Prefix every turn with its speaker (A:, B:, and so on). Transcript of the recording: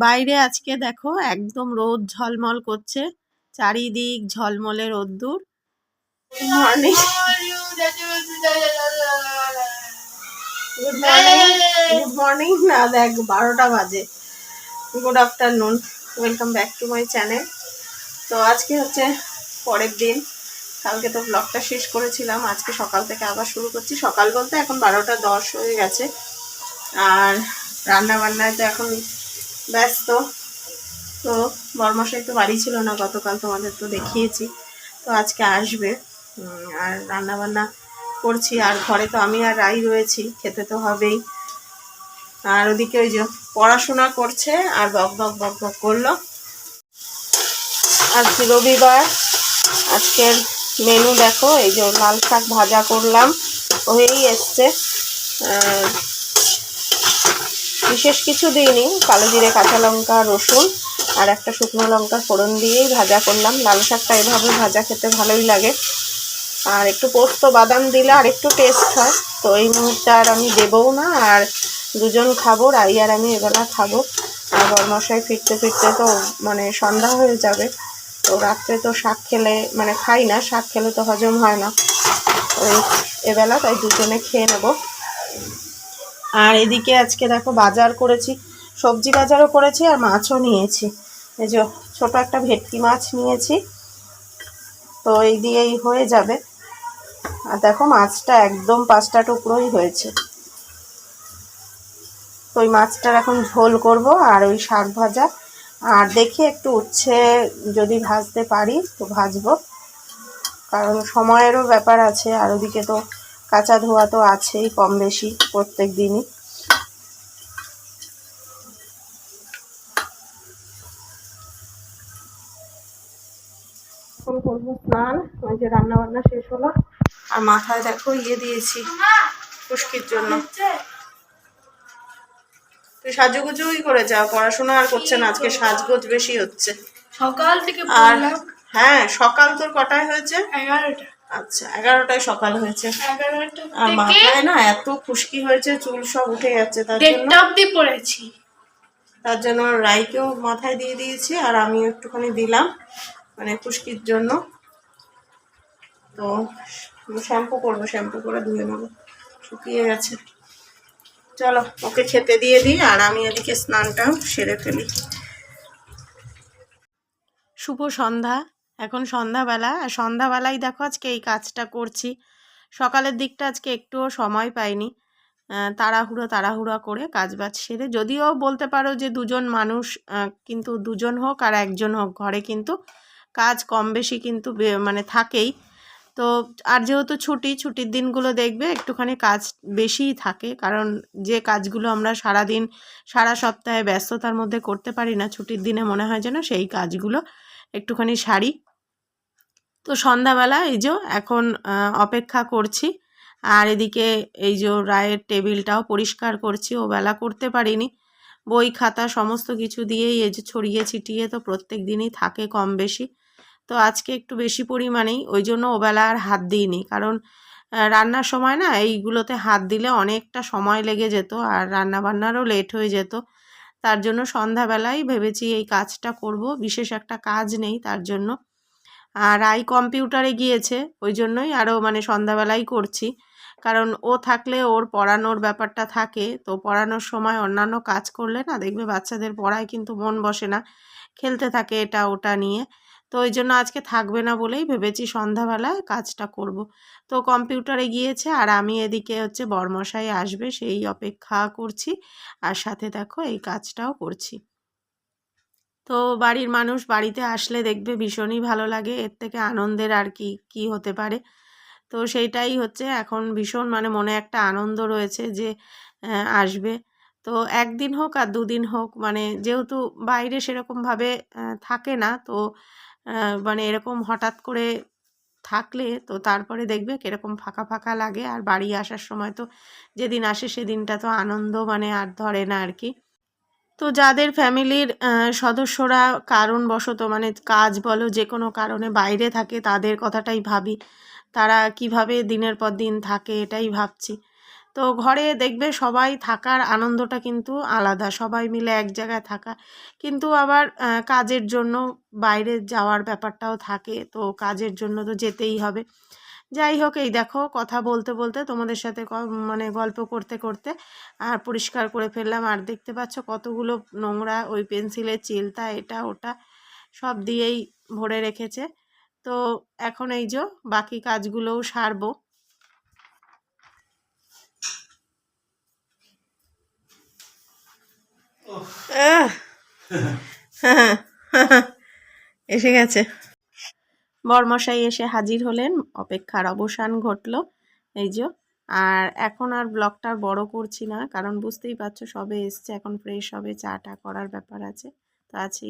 A: বাইরে আজকে দেখো একদম রোদ ঝলমল করছে, চারিদিক ঝলমলে রোদ্দুর। Morning, good morning, good morning না, দেখ 12টা বাজে। Good afternoon, welcome back to my channel. তো আজকে হচ্ছে পরের দিন, কালকে তো ব্লগটা শেষ করেছিলাম, আজকে সকাল থেকে আবার শুরু করছি। সকাল বলতে এখন 12টা 10 হয়ে গেছে, আর রান্না বান্নায় তো এখন ব্যস্ত। তো বরমশাই তো বাড়ি ছিল না গতকাল, তোমাদের তো দেখিয়েছি। তো আজকে আসবে, আর রান্না বান্না করছি। আর ঘরে তো আমি আর রাই রয়েছি, খেতে তো হবেই। আর ওদিকে ওই যে পড়াশোনা করছে আর বক বক বক বক করলো। আজ রবিবার, আজকের মেনু দেখো, এই যে লাল শাক ভাজা করলাম, হয়েই এসছে। বিশেষ কিছু দিইনি, কালো জিরে, কাঁচা লঙ্কা, রসুন আর একটা শুকনো লঙ্কা ফোড়ন দিয়েই ভাজা করলাম। লাল শাকটা এভাবে ভাজা খেতে ভালোই লাগে, আর একটু পোস্ত বাদাম দিলে আর একটু টেস্ট হয়। তো এই মুহূর্তে আর আমি দেবও না, আর দুজন খাবো, রাই আর আমি এবেলা খাবো। আর বরমশাই ফিরতে ফিরতে তো মানে সন্ধ্যা হয়ে যাবে। তো রাত্রে তো শাক খেলে মানে খাই না, শাক খেলে তো হজম হয় না ওই এবেলা, তাই দুজনে খেয়ে নেব। আর এদিকে আজকে দেখো বাজার করেছি, সবজি বাজারও করেছি আর মাছও নিয়েছি। এই যে ছোট একটা ভেটকি মাছ নিয়েছি, তো এই দিয়েই হয়ে যাবে। আর দেখো মাছটা একদম 5টা টুকরোই হয়েছে। তো ওই মাছটার এখন ঝোল করব, আর ওই শাক ভাজা, আর দেখি একটু উচ্ছে যদি ভাজতে পারি তো ভাজবো, কারণ সময়েরও ব্যাপার আছে। আর ওদিকে তো কাঁচা ধোয়া তো আছেই কম বেশি প্রত্যেক দিনই। এখন করবো স্নান, ওই যে রান্না বান্না শেষ হলো। আর মাথায় দেখো ইয়ে দিয়েছি খুশকির জন্য। তুই সাজুগুজুই করে যা, পড়াশোনা আর করছে না, আজকে সাজগোজ বেশি হচ্ছে
B: সকাল থেকে।
A: আর হ্যাঁ, সকাল তোর কটায় হয়েছে?
B: 11টা।
A: আচ্ছা, 11টায় সকাল হয়েছে।
B: 11টা
A: আর মাথায় না এত খুশকি হয়েছে, চুল সব উঠে যাচ্ছে, তার জন্য
B: অবধি পড়েছি।
A: তার জন্য রাইকেও মাথায় দিয়ে দিয়েছি, আর আমিও একটুখানি দিলাম মানে খুশকির জন্য। তো শ্যাম্পু করবো, শ্যাম্পু করে ধুয়ে নেবো, শুকিয়ে গেছে। চলো ওকে খেতে দিয়ে দিই, আর আমি এদিকে স্নানটাও সেরে ফেলি। শুভ সন্ধ্যা, এখন সন্ধ্যাবেলা। আর সন্ধ্যাবেলায় দেখো আজকে এই কাজটা করছি। সকালের দিকটা আজকে একটুও সময় পাইনি, তাড়াহুড়া করে কাজবাজ সেরে। যদিও বলতে পারো যে দুজন মানুষ, কিন্তু দুজন হোক আর একজন হোক, ঘরে কিন্তু কাজ কম বেশি কিন্তু মানে থাকেই। তো আর যেহেতু ছুটির দিনগুলো দেখবে একটুখানি কাজ বেশিই থাকে, কারণ যে কাজগুলো আমরা সারাদিন সারা সপ্তাহে ব্যস্ততার মধ্যে করতে পারি না, ছুটির দিনে মনে হয় যেন সেই কাজগুলো একটুখানি সারি। তো সন্ধ্যাবেলা এই যে এখন অপেক্ষা করছি, আর এদিকে এই যে রায়ের টেবিলটাও পরিষ্কার করছি, ও বেলা করতে পারিনি। বই খাতা সমস্ত কিছু দিয়েই এই যে ছড়িয়ে ছিটিয়ে তো প্রত্যেক দিনই থাকে কম বেশি। তো আজকে একটু বেশি পরিমাণেই, ওই জন্য ওবেলা আর হাত দিইনি, কারণ রান্নার সময় না এইগুলোতে হাত দিলে অনেকটা সময় লেগে যেত, আর রান্না বান্নারও লেট হয়ে যেত। তার জন্য সন্ধ্যাবেলায় ভেবেছি এই কাজটা করব, বিশেষ একটা কাজ নেই তার জন্য। আর আই কম্পিউটারে গিয়েছে, ওই জন্যই আরও মানে সন্ধ্যাবেলাই করছি, কারণ ও থাকলে ওর পড়ানোর ব্যাপারটা থাকে। তো পড়ানোর সময় অন্যান্য কাজ করলে না দেখবে বাচ্চাদের পড়ায় কিন্তু মন বসে না, খেলতে থাকে এটা ওটা নিয়ে। তো ওই জন্য আজকে থাকবে না বলেই ভেবেছি সন্ধ্যাবেলায় কাজটা করব। তো কম্পিউটারে গিয়েছে, আর আমি এদিকে হচ্ছে বরমশাই আসবে সেই অপেক্ষা করছি, আর সাথে দেখো এই কাজটাও করছি। তো বাড়ির মানুষ বাড়িতে আসলে দেখবে ভীষণই ভালো লাগে, এর থেকে আনন্দের আর কি হতে পারে। তো সেইটাই হচ্ছে এখন ভীষণ মানে মনে একটা আনন্দ রয়েছে যে আসবে। তো একদিন হোক আর দুদিন হোক, মানে যেহেতু বাইরে সেরকমভাবে থাকে না, তো মানে এরকম হঠাৎ করে থাকলে তো তারপরে দেখবে কীরকম ফাঁকা ফাঁকা লাগে। আর বাড়ি আসার সময় তো যেদিন আসে সেদিনটা তো আনন্দ মানে আর ধরে না আর কি। তো যাদের ফ্যামিলির সদস্যরা কারণবশত মানে কাজ বলো যে কোনো কারণে বাইরে থাকে, তাদের কথাটাই ভাবি, তারা কিভাবে দিনের পর দিন থাকে এটাই ভাবছি। তো তো ঘরে দেখবে সবাই থাকার আনন্দটা কিন্তু আলাদা, সবাই মিলে এক জায়গায় থাকা। কিন্তু আবার কাজের জন্য বাইরে যাওয়ার ব্যাপারটাও থাকে, তো কাজের জন্য তো যেতেই হবে। যাই হোক, এই দেখো কথা বলতে বলতে তোমাদের সাথে মানে গল্প করতে করতে আর পরিষ্কার করে ফেললাম। আর দেখতে পাচ্ছ কতগুলো নোংরা, ওই পেন্সিলের চিলতা এটা ওটা সব দিয়েই ভরে রেখেছে। তো এখন এই যে বাকি কাজগুলোও সারবো। এসে গেছে বরমশাই, এসে হাজির হলেন, অপেক্ষার অবসান ঘটলো এই যে। আর এখন আর ব্লগটা বড় করছি না, কারণ বুঝতেই পারছো সবে এসছে, এখন ফ্রেশ হবে, চা টা করার ব্যাপার আছে, তো আছে।